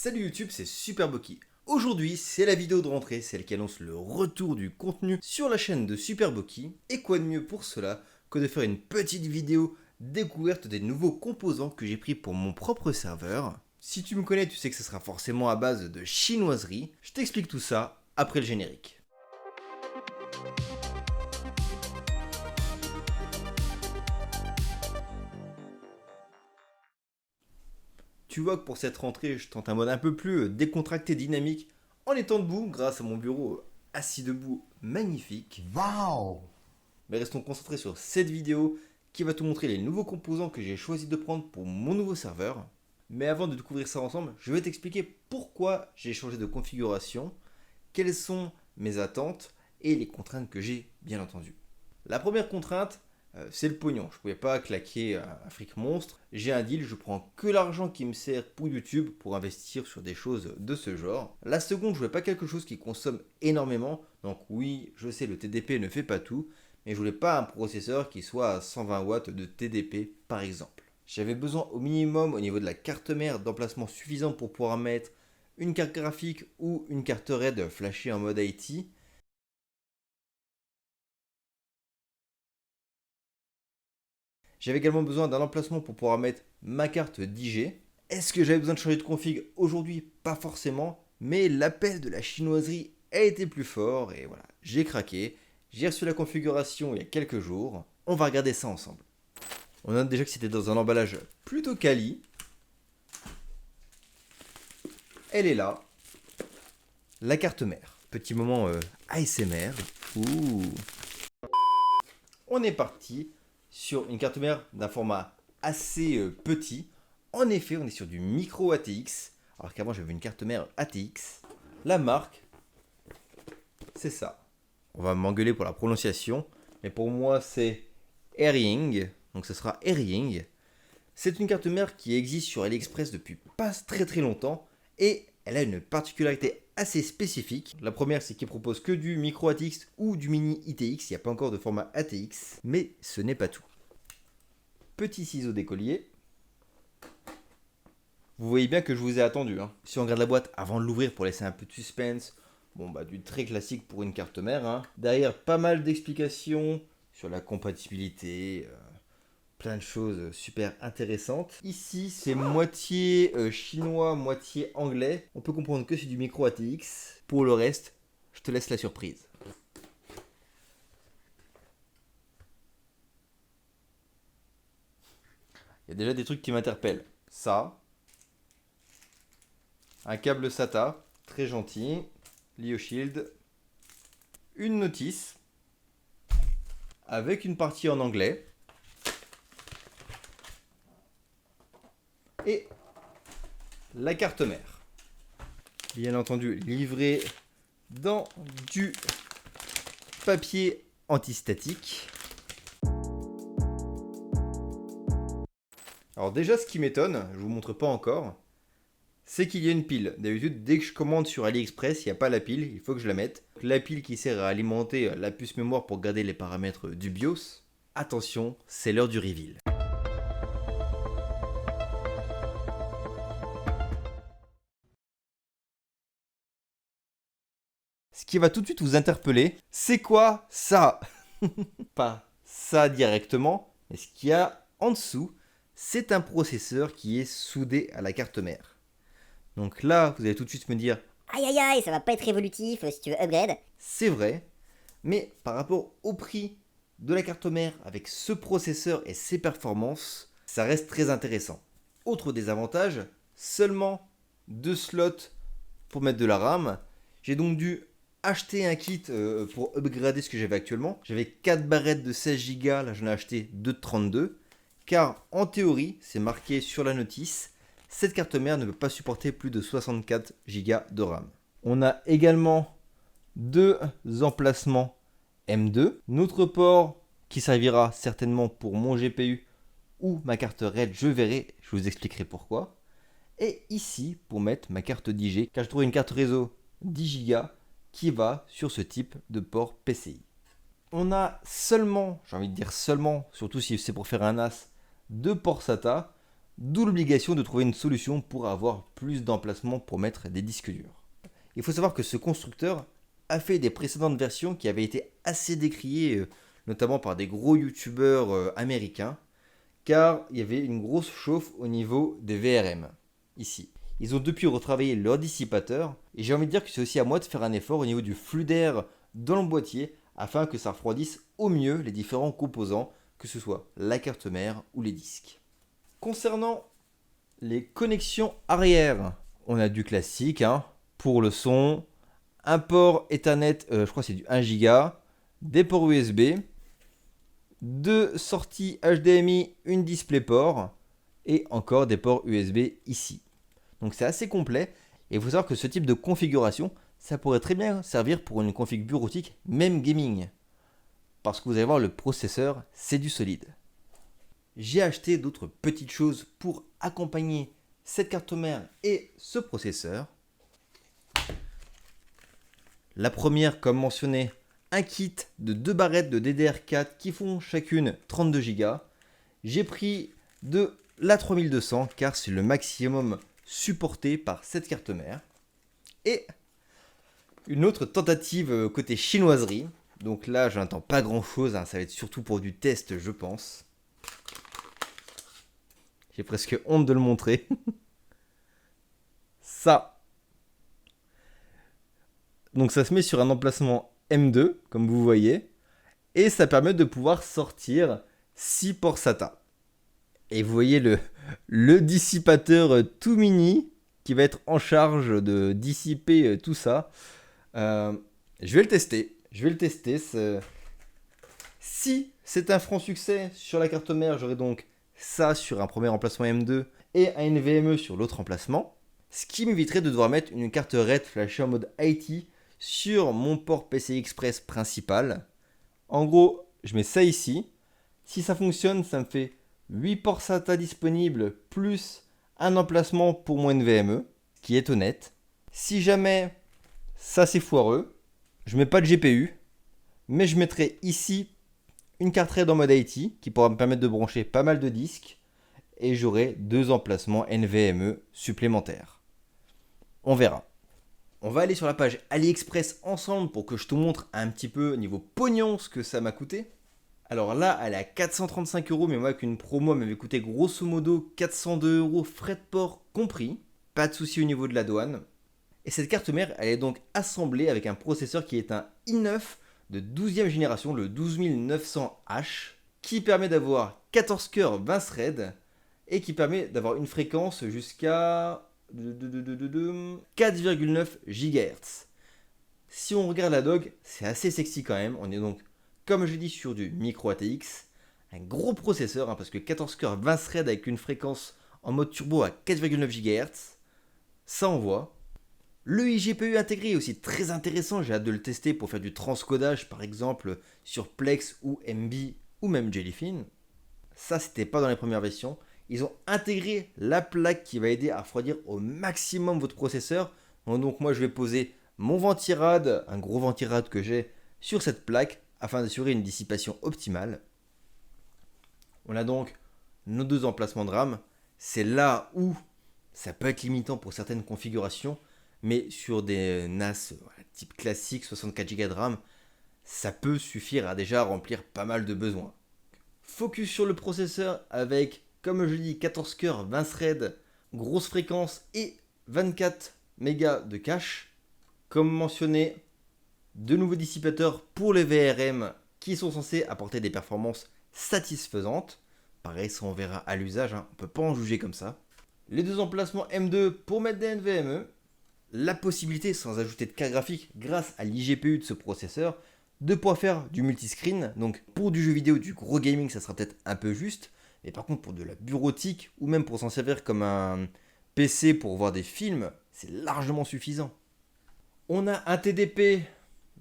Salut YouTube, c'est Superboki. Aujourd'hui, c'est la vidéo de rentrée, celle qui annonce le retour du contenu sur la chaîne de Superboki. Et quoi de mieux pour cela que de faire une petite vidéo découverte des nouveaux composants que j'ai pris pour mon propre serveur. Si tu me connais, tu sais que ce sera forcément à base de chinoiserie. Je t'explique tout ça après le générique. Tu vois que pour cette rentrée, je tente un mode un peu plus décontracté, dynamique, en étant debout grâce à mon bureau assis debout magnifique. Wow! Mais restons concentrés sur cette vidéo qui va te montrer les nouveaux composants que j'ai choisi de prendre pour mon nouveau serveur. Mais avant de découvrir ça ensemble, je vais t'expliquer pourquoi j'ai changé de configuration, quelles sont mes attentes et les contraintes que j'ai bien entendu. La première contrainte, c'est le pognon. Je ne pouvais pas claquer un fric monstre. J'ai un deal, je prends que l'argent qui me sert pour YouTube pour investir sur des choses de ce genre. La seconde, je ne voulais pas quelque chose qui consomme énormément. Donc oui, je sais, le TDP ne fait pas tout, mais je voulais pas un processeur qui soit à 120 watts de TDP par exemple. J'avais besoin au minimum au niveau de la carte mère d'emplacement suffisant pour pouvoir mettre une carte graphique ou une carte RAID flashée en mode IT. J'avais également besoin d'un emplacement pour pouvoir mettre ma carte 10G. Est-ce que j'avais besoin de changer de config aujourd'hui? Pas forcément, mais l'appel de la chinoiserie a été plus fort et voilà, j'ai craqué. J'ai reçu la configuration il y a quelques jours. On va regarder ça ensemble. On note déjà que c'était dans un emballage plutôt quali. Elle est là. La carte mère. Petit moment ASMR. Ouh. On est parti sur une carte mère d'un format assez petit. En effet, on est sur du micro ATX, alors qu'avant j'avais une carte mère ATX. La marque, c'est ça. On va m'engueuler pour la prononciation, mais pour moi c'est Airring, donc ce sera Airring. C'est une carte mère qui existe sur AliExpress depuis pas très longtemps, et elle a une particularité assez spécifique. La première, c'est qu'il propose que du micro ATX ou du mini ITX, il n'y a pas encore de format ATX, mais ce n'est pas tout. Petit ciseau d'écolier. Vous voyez bien que je vous ai attendu. Si on regarde la boîte avant de l'ouvrir pour laisser un peu de suspense, bon bah du très classique pour une carte mère. Derrière, pas mal d'explications sur la compatibilité, plein de choses super intéressantes. Ici, c'est moitié chinois, moitié anglais. On peut comprendre que c'est du micro ATX. Pour le reste, je te laisse la surprise. Il y a déjà des trucs qui m'interpellent. Ça, un câble SATA, très gentil, LioShield, une notice avec une partie en anglais et la carte mère. Bien entendu, livrée dans du papier antistatique. Alors déjà, ce qui m'étonne, je vous montre pas encore, c'est qu'il y a une pile. D'habitude, dès que je commande sur AliExpress, il n'y a pas la pile, il faut que je la mette. La pile qui sert à alimenter la puce mémoire pour garder les paramètres du BIOS. Attention, c'est l'heure du reveal. Ce qui va tout de suite vous interpeller, c'est quoi ça? Pas ça directement, mais ce qu'il y a en dessous, c'est un processeur qui est soudé à la carte mère. Donc là, vous allez tout de suite me dire, Aïe aïe aïe, ça va pas être évolutif si tu veux upgrade. c'est vrai, mais par rapport au prix de la carte mère avec ce processeur et ses performances, ça reste très intéressant. Autre désavantage, seulement 2 slots pour mettre de la RAM. J'ai donc dû acheter un kit pour upgrader ce que j'avais actuellement. J'avais 4 barrettes de 16 Go, là j'en ai acheté 2 de 32. Car en théorie, c'est marqué sur la notice, cette carte mère ne peut pas supporter plus de 64 Go de RAM. On a également 2 emplacements M2. Notre port qui servira certainement pour mon GPU ou ma carte RAID, je verrai, je vous expliquerai pourquoi. Et ici, pour mettre ma carte 10G, car je trouve une carte réseau 10 Go qui va sur ce type de port PCI. On a seulement, j'ai envie de dire seulement, surtout si c'est pour faire un NAS, 2 ports SATA. D'où l'obligation de trouver une solution pour avoir plus d'emplacement pour mettre des disques durs. Il faut savoir que ce constructeur a fait des précédentes versions qui avaient été assez décriées, notamment par des gros youtubeurs américains, car il y avait une grosse chauffe au niveau des VRM, ici. Ils ont depuis retravaillé leur dissipateur, et j'ai envie de dire que c'est aussi à moi de faire un effort au niveau du flux d'air dans le boîtier, afin que ça refroidisse au mieux les différents composants, que ce soit la carte mère ou les disques. Concernant les connexions arrière, on a du classique, hein, pour le son, un port Ethernet, je crois que c'est du 1 Go, des ports USB, deux sorties HDMI, une DisplayPort et encore des ports USB ici. Donc c'est assez complet et il faut savoir que ce type de configuration, ça pourrait très bien servir pour une config bureautique, même gaming. Parce que vous allez voir, le processeur, c'est du solide. J'ai acheté d'autres petites choses pour accompagner cette carte mère et ce processeur. La première, comme mentionné, un kit de 2 barrettes de DDR4 qui font chacune 32 Go. J'ai pris de la 3200 car c'est le maximum supporté par cette carte mère. Et une autre tentative côté chinoiserie. Donc là, je n'attends pas grand chose, hein, ça va être surtout pour du test, je pense. J'ai presque honte de le montrer. Ça. Donc ça se met sur un emplacement M2, comme vous voyez. Et ça permet de pouvoir sortir 6 ports SATA. Et vous voyez le dissipateur tout mini qui va être en charge de dissiper tout ça. Je vais le tester. Si c'est un franc succès sur la carte mère, j'aurai donc ça sur un premier emplacement M2 et un NVMe sur l'autre emplacement. Ce qui m'éviterait de devoir mettre une carte RAID flashée en mode IT sur mon port PCI Express principal. En gros, je mets ça ici. Si ça fonctionne, ça me fait 8 ports SATA disponibles plus un emplacement pour mon NVMe, qui est honnête. Si jamais ça c'est foireux, je mets pas de GPU, mais je mettrai ici une carte RAID en mode IT qui pourra me permettre de brancher pas mal de disques et j'aurai 2 emplacements NVMe supplémentaires. On verra. On va aller sur la page AliExpress ensemble pour que je te montre un petit peu niveau pognon ce que ça m'a coûté. Alors là, elle est à 435 €, mais moi avec une promo, elle m'avait coûté grosso modo 402 € frais de port compris. Pas de souci au niveau de la douane. Et cette carte mère, elle est donc assemblée avec un processeur qui est un i9 de 12e génération, le 12900H, qui permet d'avoir 14 cœurs 20 threads et qui permet d'avoir une fréquence jusqu'à 4,9 GHz. Si on regarde la dog, c'est assez sexy quand même. On est donc, comme je l'ai dit, sur du micro ATX, un gros processeur, hein, parce que 14 cœurs 20 threads avec une fréquence en mode turbo à 4,9 GHz, ça envoie. Le iGPU intégré est aussi très intéressant, j'ai hâte de le tester pour faire du transcodage par exemple sur Plex ou MB ou même Jellyfin. Ça c'était pas dans les premières versions. Ils ont intégré la plaque qui va aider à refroidir au maximum votre processeur. Donc moi je vais poser mon ventirad, un gros ventirad que j'ai sur cette plaque afin d'assurer une dissipation optimale. On a donc nos 2 emplacements de RAM. C'est là où ça peut être limitant pour certaines configurations. Mais sur des NAS type classique, 64 Go de RAM, ça peut suffire à déjà remplir pas mal de besoins. Focus sur le processeur avec, comme je dis, 14 cœurs, 20 threads, grosse fréquence et 24 mégas de cache. Comme mentionné, de nouveaux dissipateurs pour les VRM qui sont censés apporter des performances satisfaisantes. Pareil, ça on verra à l'usage, hein, on ne peut pas en juger comme ça. Les 2 emplacements M2 pour mettre des NVMe. La possibilité, sans ajouter de carte graphique, grâce à l'IGPU de ce processeur, de pouvoir faire du multiscreen. Donc pour du jeu vidéo, du gros gaming, ça sera peut-être un peu juste. Mais par contre, pour de la bureautique, ou même pour s'en servir comme un PC pour voir des films, c'est largement suffisant. On a un TDP,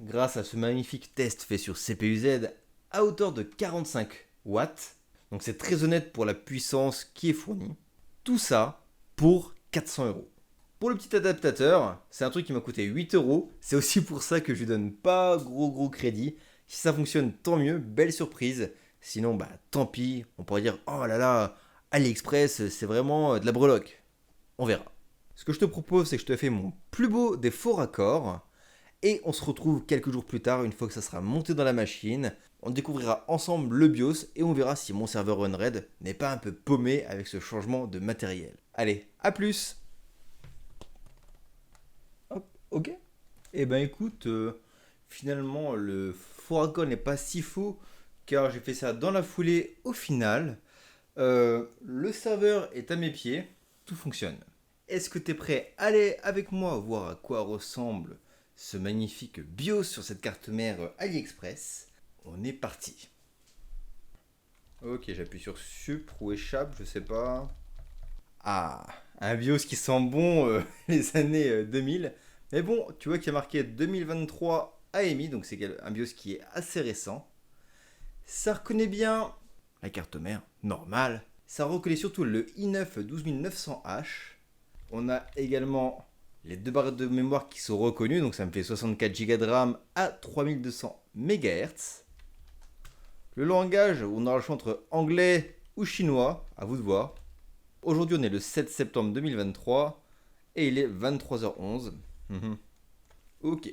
grâce à ce magnifique test fait sur CPU-Z, à hauteur de 45 watts. Donc c'est très honnête pour la puissance qui est fournie. Tout ça pour 400 €. Pour le petit adaptateur, c'est un truc qui m'a coûté 8 €. C'est aussi pour ça que je lui donne pas gros crédit. Si ça fonctionne, tant mieux, belle surprise. Sinon, tant pis, on pourrait dire, oh là là, AliExpress, c'est vraiment de la breloque. On verra. Ce que je te propose, c'est que je te fais mon plus beau des faux raccords. Et on se retrouve quelques jours plus tard, une fois que ça sera monté dans la machine. On découvrira ensemble le BIOS et on verra si mon serveur Unread n'est pas un peu paumé avec ce changement de matériel. Allez, à plus. Hop, ok. Eh ben écoute, finalement le faux raccord n'est pas si faux car j'ai fait ça dans la foulée au final. Le serveur est à mes pieds, tout fonctionne. Est-ce que tu es prêt à aller avec moi voir à quoi ressemble ce magnifique BIOS sur cette carte mère AliExpress? On est parti. Ok, j'appuie sur Sup ou échappe, je sais pas. Ah, un BIOS qui sent bon les années 2000. Mais bon, tu vois qu'il y a marqué 2023 AMI, donc c'est un BIOS qui est assez récent. Ça reconnaît bien la carte mère, normale. Ça reconnaît surtout le i9 12900H. On a également les deux barres de mémoire qui sont reconnues, donc ça me fait 64 Go de RAM à 3200 MHz. Le langage, on aura le choix entre anglais ou chinois, à vous de voir. Aujourd'hui, on est le 7 septembre 2023 et il est 23h11. Ok.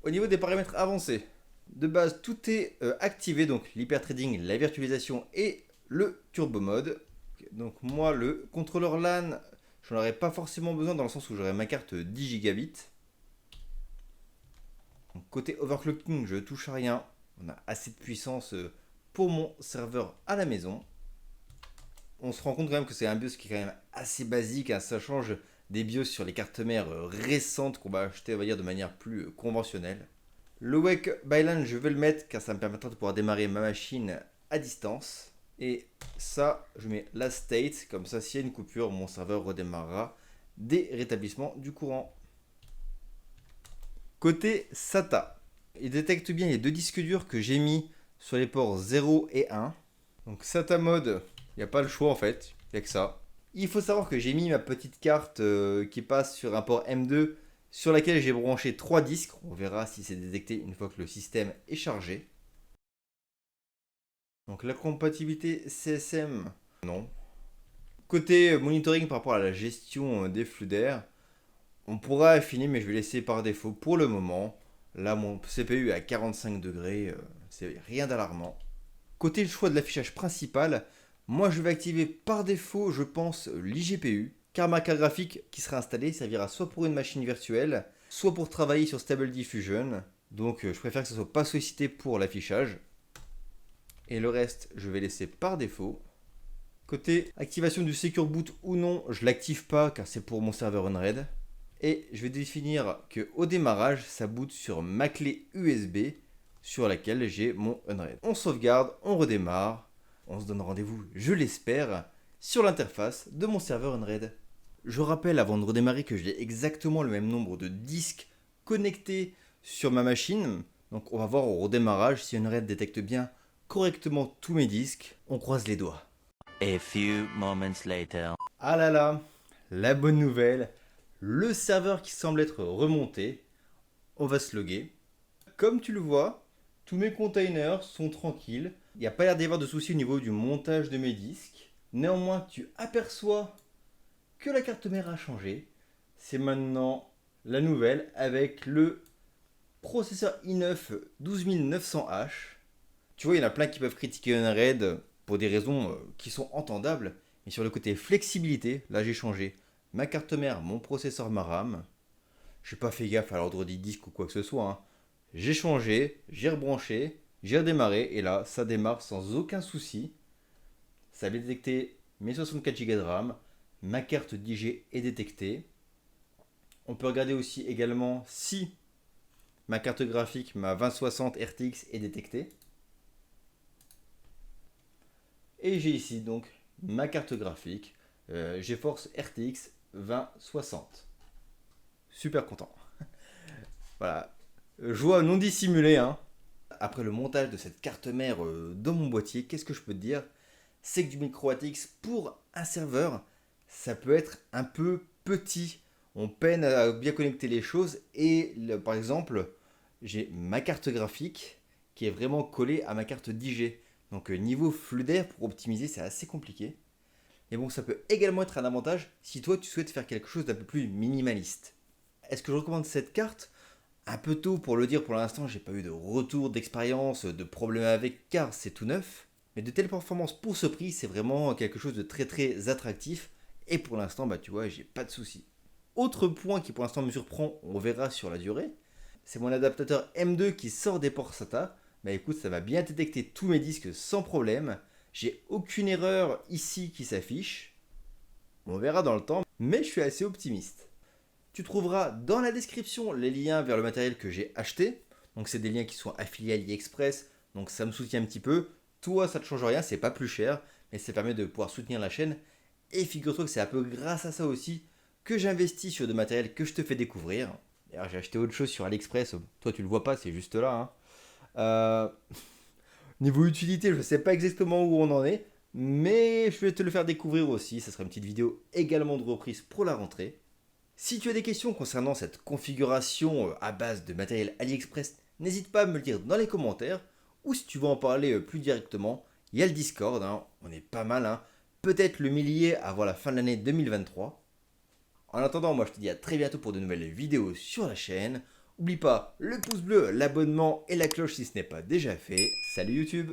Au niveau des paramètres avancés, de base, tout est activé, donc l'hyperthreading, la virtualisation et le turbo mode. Donc moi, le contrôleur LAN, j'en aurais pas forcément besoin dans le sens où j'aurais ma carte 10 gigabits. Donc, côté overclocking, je touche à rien. On a assez de puissance pour mon serveur à la maison. On se rend compte quand même que c'est un BIOS qui est quand même assez basique, hein. Ça change des BIOS sur les cartes mères récentes qu'on va acheter, on va dire, de manière plus conventionnelle. Le Wake by LAN, je vais le mettre car ça me permettra de pouvoir démarrer ma machine à distance. Et ça, je mets last state, comme ça s'il y a une coupure, mon serveur redémarrera dès rétablissement du courant. Côté SATA, il détecte bien les deux disques durs que j'ai mis sur les ports 0 et 1. Donc SATA mode, il n'y a pas le choix en fait, il n'y a que ça. Il faut savoir que j'ai mis ma petite carte qui passe sur un port M2 sur laquelle j'ai branché 3 disques. On verra si c'est détecté une fois que le système est chargé. Donc la compatibilité CSM, non. Côté monitoring par rapport à la gestion des flux d'air, on pourra affiner mais je vais laisser par défaut pour le moment. Là mon CPU est à 45 degrés, c'est rien d'alarmant. Côté le choix de l'affichage principal, moi je vais activer par défaut je pense l'IGPU, car ma carte graphique qui sera installée servira soit pour une machine virtuelle, soit pour travailler sur Stable Diffusion. Donc je préfère que ça soit pas sollicité pour l'affichage. Et le reste, je vais laisser par défaut. Côté activation du Secure Boot ou non, je l'active pas car c'est pour mon serveur Unread. Et je vais définir que au démarrage, ça boot sur ma clé USB sur laquelle j'ai mon Unread. On sauvegarde, on redémarre. On se donne rendez-vous, je l'espère, sur l'interface de mon serveur Unread. Je rappelle avant de redémarrer que j'ai exactement le même nombre de disques connectés sur ma machine. Donc on va voir au redémarrage si Unread détecte bien correctement tous mes disques. On croise les doigts. A few moments later. Ah là là, la bonne nouvelle, le serveur qui semble être remonté. On va se loguer. Comme tu le vois, tous mes containers sont tranquilles. Il n'y a pas l'air d'y avoir de soucis au niveau du montage de mes disques. Néanmoins, tu aperçois que la carte mère a changé. C'est maintenant la nouvelle avec le processeur i9 12900H. Tu vois, il y en a plein qui peuvent critiquer Unread pour des raisons qui sont entendables. Mais sur le côté flexibilité, là j'ai changé ma carte mère, mon processeur, ma RAM. J'ai pas fait gaffe à l'ordre des disques ou quoi que ce soit, hein. J'ai changé, j'ai rebranché, j'ai redémarré et là ça démarre sans aucun souci. Ça avait détecté mes 64 Go de RAM, ma carte 10G est détectée. On peut regarder aussi également si ma carte graphique, ma 2060 RTX est détectée. Et j'ai ici donc ma carte graphique GeForce RTX 2060. Super content. Voilà. Joie non dissimulée, hein. Après le montage de cette carte mère dans mon boîtier, qu'est-ce que je peux te dire? C'est que du micro ATX pour un serveur, ça peut être un peu petit. On peine à bien connecter les choses et par exemple, j'ai ma carte graphique qui est vraiment collée à ma carte 10G. Donc niveau flux d'air pour optimiser, c'est assez compliqué. Mais bon, ça peut également être un avantage si toi tu souhaites faire quelque chose d'un peu plus minimaliste. Est-ce que je recommande cette carte? Un peu tôt pour le dire pour l'instant, j'ai pas eu de retour d'expérience, de problème avec car c'est tout neuf. Mais de telles performances pour ce prix, c'est vraiment quelque chose de très très attractif. Et pour l'instant, bah tu vois, j'ai pas de soucis. Autre point qui pour l'instant me surprend, on verra sur la durée, c'est mon adaptateur M2 qui sort des ports SATA. Bah écoute, ça va bien détecter tous mes disques sans problème. J'ai aucune erreur ici qui s'affiche. On verra dans le temps, mais je suis assez optimiste. Tu trouveras dans la description les liens vers le matériel que j'ai acheté. Donc c'est des liens qui sont affiliés à AliExpress, donc ça me soutient un petit peu. Toi, ça ne te change rien, c'est pas plus cher, mais ça permet de pouvoir soutenir la chaîne. Et figure-toi que c'est un peu grâce à ça aussi que j'investis sur de matériel que je te fais découvrir. D'ailleurs, j'ai acheté autre chose sur AliExpress. Toi, tu le vois pas, c'est juste là. Niveau utilité, je ne sais pas exactement où on en est, mais je vais te le faire découvrir aussi. Ça sera une petite vidéo également de reprise pour la rentrée. Si tu as des questions concernant cette configuration à base de matériel AliExpress, n'hésite pas à me le dire dans les commentaires. Ou si tu veux en parler plus directement, il y a le Discord, on est pas mal, peut-être le millier avant la fin de l'année 2023. En attendant, moi je te dis à très bientôt pour de nouvelles vidéos sur la chaîne. N'oublie pas le pouce bleu, l'abonnement et la cloche si ce n'est pas déjà fait. Salut YouTube!